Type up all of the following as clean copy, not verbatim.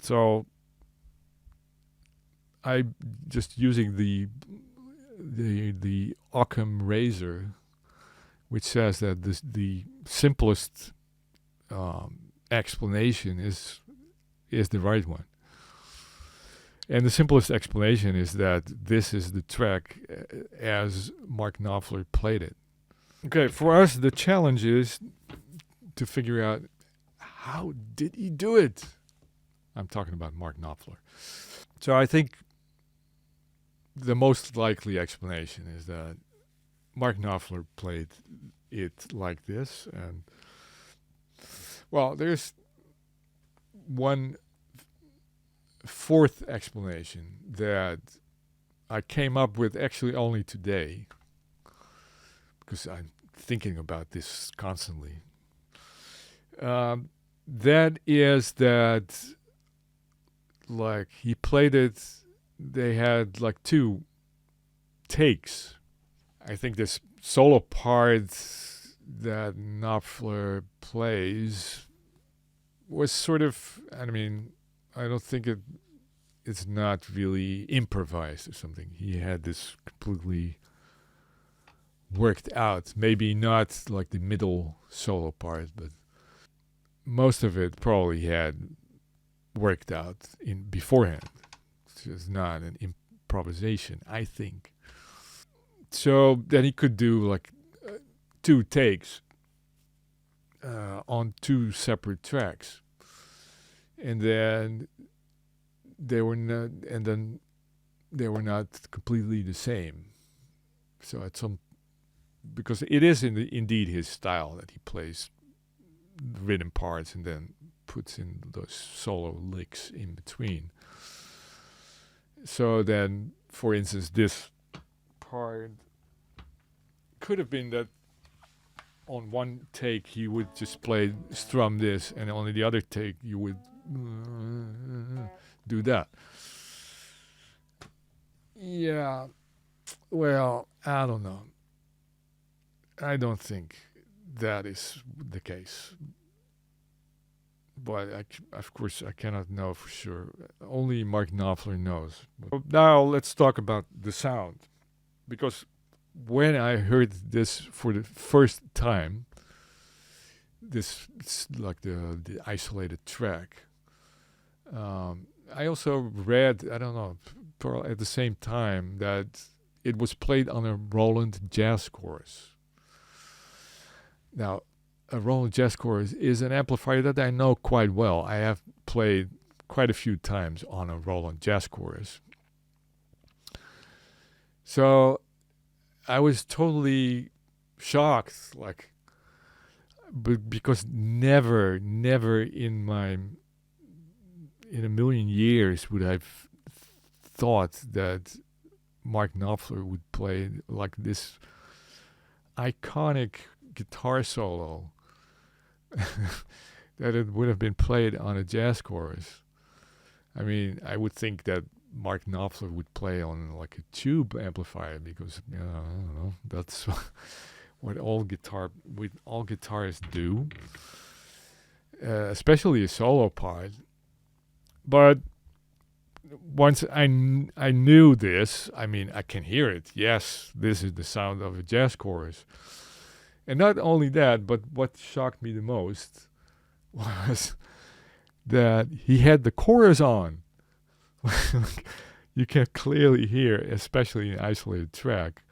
So I just using the Occam razor, which says that the simplest explanation is the right one. And the simplest explanation is that this is the track as Mark Knopfler played it. Okay, for us, the challenge is to figure out how did he do it? I'm talking about Mark Knopfler. So I think the most likely explanation is that Mark Knopfler played it like this. And, well, there's one fourth explanation that I came up with actually only today because I'm thinking about this constantly. That is that, like, he played it, they had like two takes. I think this solo part that Knopfler plays was sort of, I mean, I don't think it's not really improvised or something. He had this completely worked out. Maybe not like the middle solo part, but most of it probably had worked out in beforehand. It's just not an improvisation, I think. So then he could do like two takes on two separate tracks, and then they were not completely the same. So at some because it is indeed his style that he plays rhythm parts and then puts in those solo licks in between. So then, for instance, this part could have been that on one take he would just strum this, and on the other take you would do that. Yeah, well, I don't know. I don't think that is the case. But of course, I cannot know for sure. Only Mark Knopfler knows. But now let's talk about the sound. Because when I heard this for the first time, this like the isolated track, I also read, I don't know, at the same time that it was played on a Roland jazz chorus. Now, a Roland jazz chorus is an amplifier that I know quite well. I have played quite a few times on a Roland jazz chorus. So I was totally shocked, like, because never in a million years would I've thought that Mark Knopfler would play like this iconic guitar solo that it would have been played on a jazz chorus. I mean, I would think that Mark Knopfler would play on like a tube amplifier because I don't know, that's what all guitarists do, especially a solo part. But once I knew this, I mean, I can hear it. Yes, this is the sound of a jazz chorus. And not only that, but what shocked me the most was that he had the chorus on. You can clearly hear, especially in an isolated track,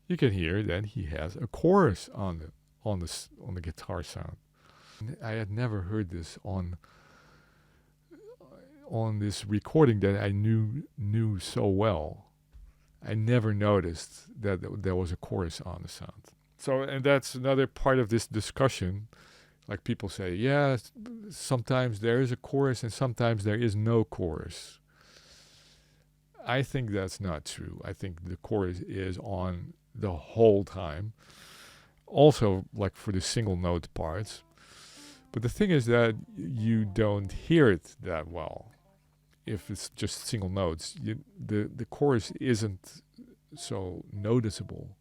you can hear that he has a chorus on the guitar sound. I had never heard this on this recording that I knew so well. I never noticed that there was a chorus on the sound. So, and that's another part of this discussion. Like people say, yeah, sometimes there is a chorus and sometimes there is no chorus. I think that's not true. I think the chorus is on the whole time. Also, like for the single note parts. But the thing is that you don't hear it that well. If it's just single notes, the chorus isn't so noticeable.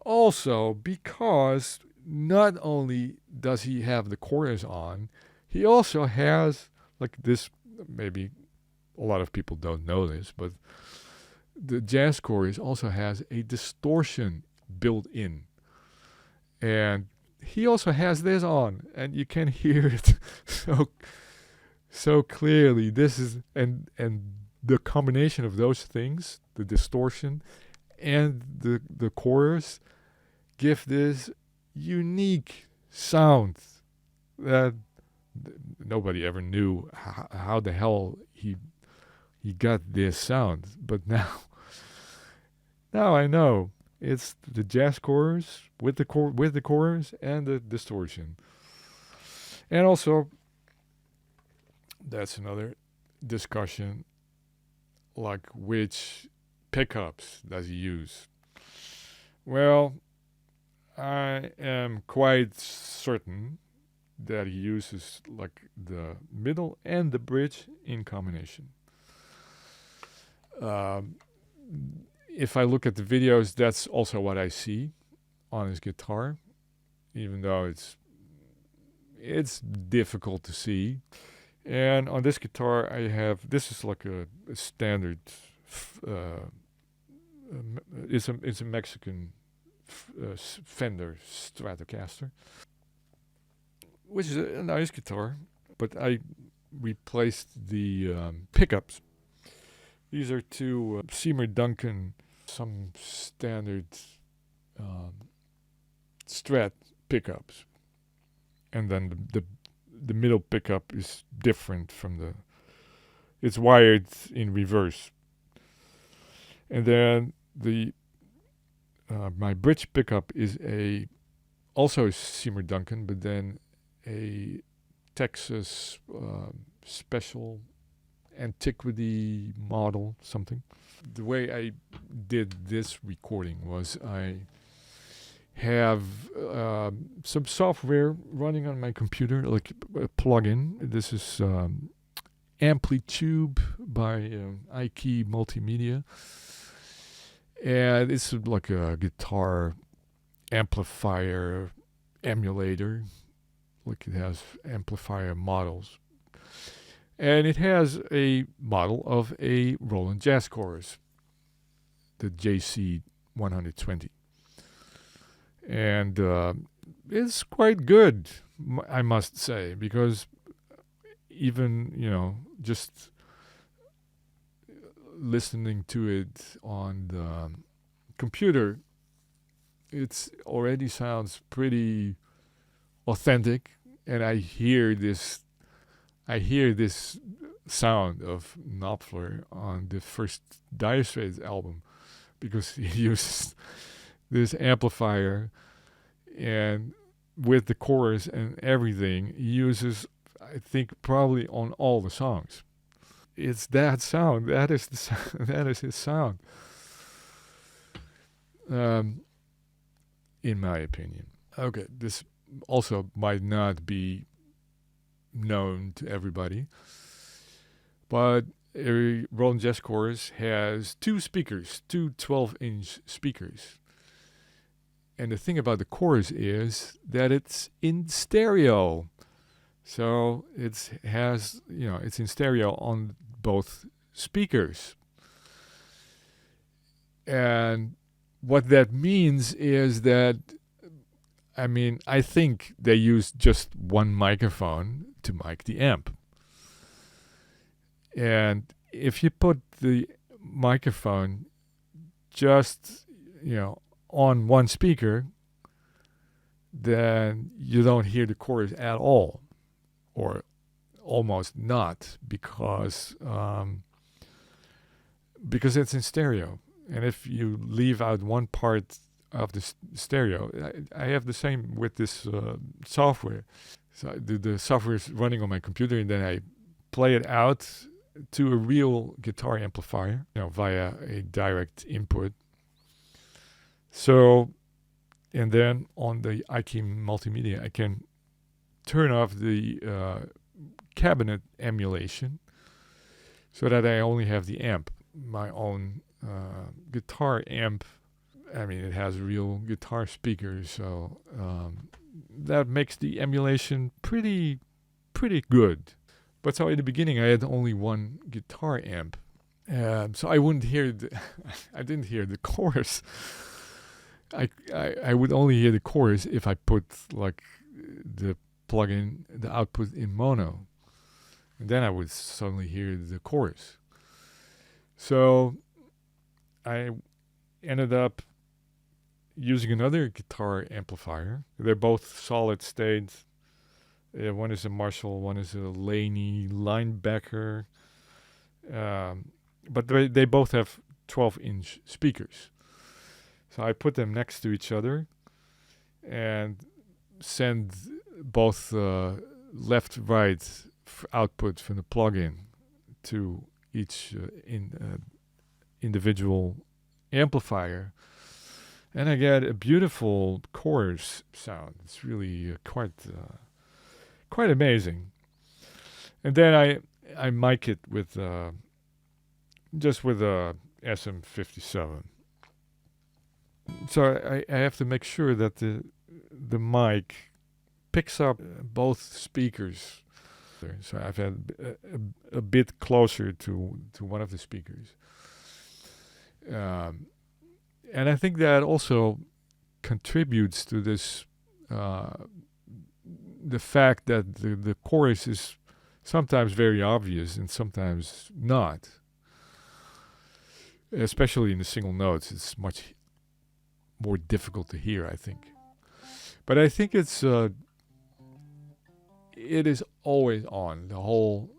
Also, because not only does he have the chorus on, he also has like this, maybe a lot of people don't know this, but the jazz chorus also has a distortion built in. And he also has this on, and you can hear it so clearly. This is and the combination of those things, the distortion and the chorus, give this unique sound that nobody ever knew how the hell he got this sound. But now I know it's the jazz chorus with the chorus and the distortion. And also, that's another discussion, like which pickups does he use? Well, I am quite certain that he uses like the middle and the bridge in combination. Um, if I look at the videos, that's also what I see on his guitar, even though it's difficult to see. And on this guitar, I have this is like a standard. It's a Mexican Fender Stratocaster, which is a nice guitar. But I replaced the pickups. These are two Seymour Duncan, some standard Strat pickups, and then the middle pickup is different from the. It's wired in reverse, and then the my bridge pickup is also a Seymour Duncan, but then a Texas special antiquity model something. The way I did this recording was I have some software running on my computer, like a plugin. This is Amplitube by iKey Multimedia. And it's like a guitar amplifier emulator. Like it has amplifier models. And it has a model of a Roland Jazz Chorus, the JC 120. And it's quite good, I must say, because even, just listening to it on the computer, it already sounds pretty authentic, and I hear this sound of Knopfler on the first Dire Straits album, because he uses this amplifier, and with the chorus and everything, he uses, I think, probably on all the songs. It's that sound. That is the sound. That is his sound. In my opinion. Okay, this also might not be known to everybody, but a Roland Jazz Chorus has two speakers, two 12-inch speakers. And the thing about the chorus is that it's in stereo. So it's in stereo on both speakers. And what that means is that, I think they use just one microphone to mic the amp. And if you put the microphone just, on one speaker, then you don't hear the chorus at all, or almost not, because it's in stereo. And if you leave out one part of the stereo, I have the same with this software. So the software is running on my computer, and then I play it out to a real guitar amplifier, via a direct input. So, and then on the iKey Multimedia, I can turn off the cabinet emulation, so that I only have the amp, my own guitar amp. It has real guitar speakers, so that makes the emulation pretty good. But so in the beginning, I had only one guitar amp, so I wouldn't hear I didn't hear the chorus. I would only hear the chorus if I put like the plug-in, the output in mono, and then I would suddenly hear the chorus. So I ended up using another guitar amplifier. They're both solid state. One is a Marshall, one is a Laney Linebacker. But they both have 12-inch speakers. So I put them next to each other and send both left-right output from the plug-in to each individual amplifier, and I get a beautiful chorus sound. It's really quite amazing. And then I mic it with just with a SM57. So I have to make sure that the mic picks up both speakers. So I've had a bit closer to one of the speakers. And I think that also contributes to this, the fact that the chorus is sometimes very obvious and sometimes not. Especially in the single notes, it's much more difficult to hear, I think. But I think it is always on, the whole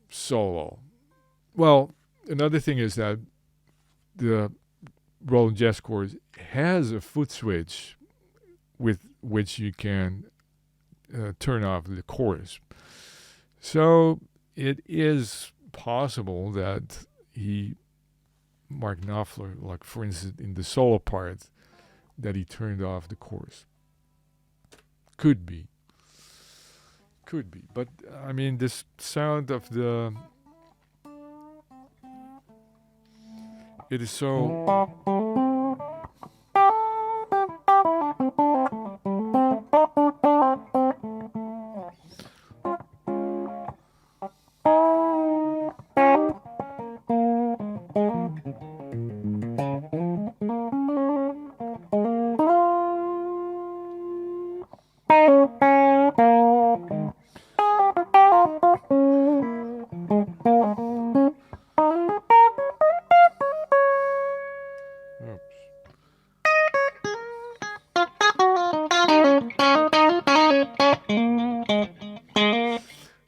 solo. Well, another thing is that the Roland Jazz Chorus has a foot switch with which you can turn off the chorus. So it is possible that Mark Knopfler, like for instance in the solo part, that he turned off the chorus. Could be. But I mean, this sound of it is so.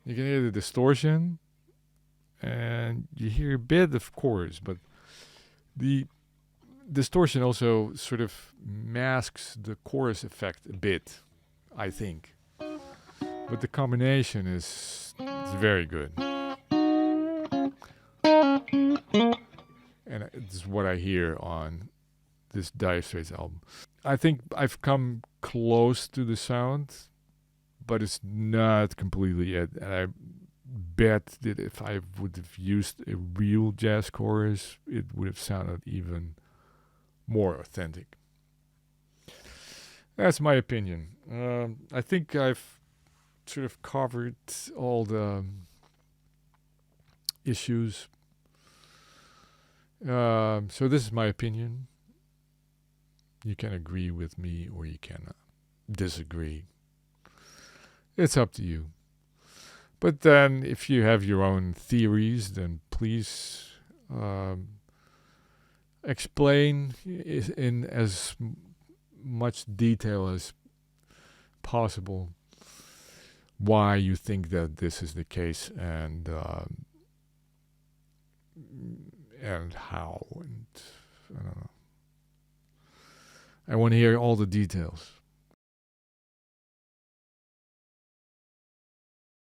You can hear the distortion, and you hear a bit of chorus, but the distortion also sort of masks the chorus effect a bit, I think. But the combination is very good. And it's what I hear on this Dire Straits album. I think I've come close to the sound, but it's not completely it. And I bet that if I would have used a real jazz chorus, it would have sounded even more authentic. That's my opinion. I think I've sort of covered all the issues. So this is my opinion. You can agree with me or you can disagree. It's up to you. But then if you have your own theories, then please explain in as much detail as possible why you think that this is the case and how, and I don't know. I want to hear all the details.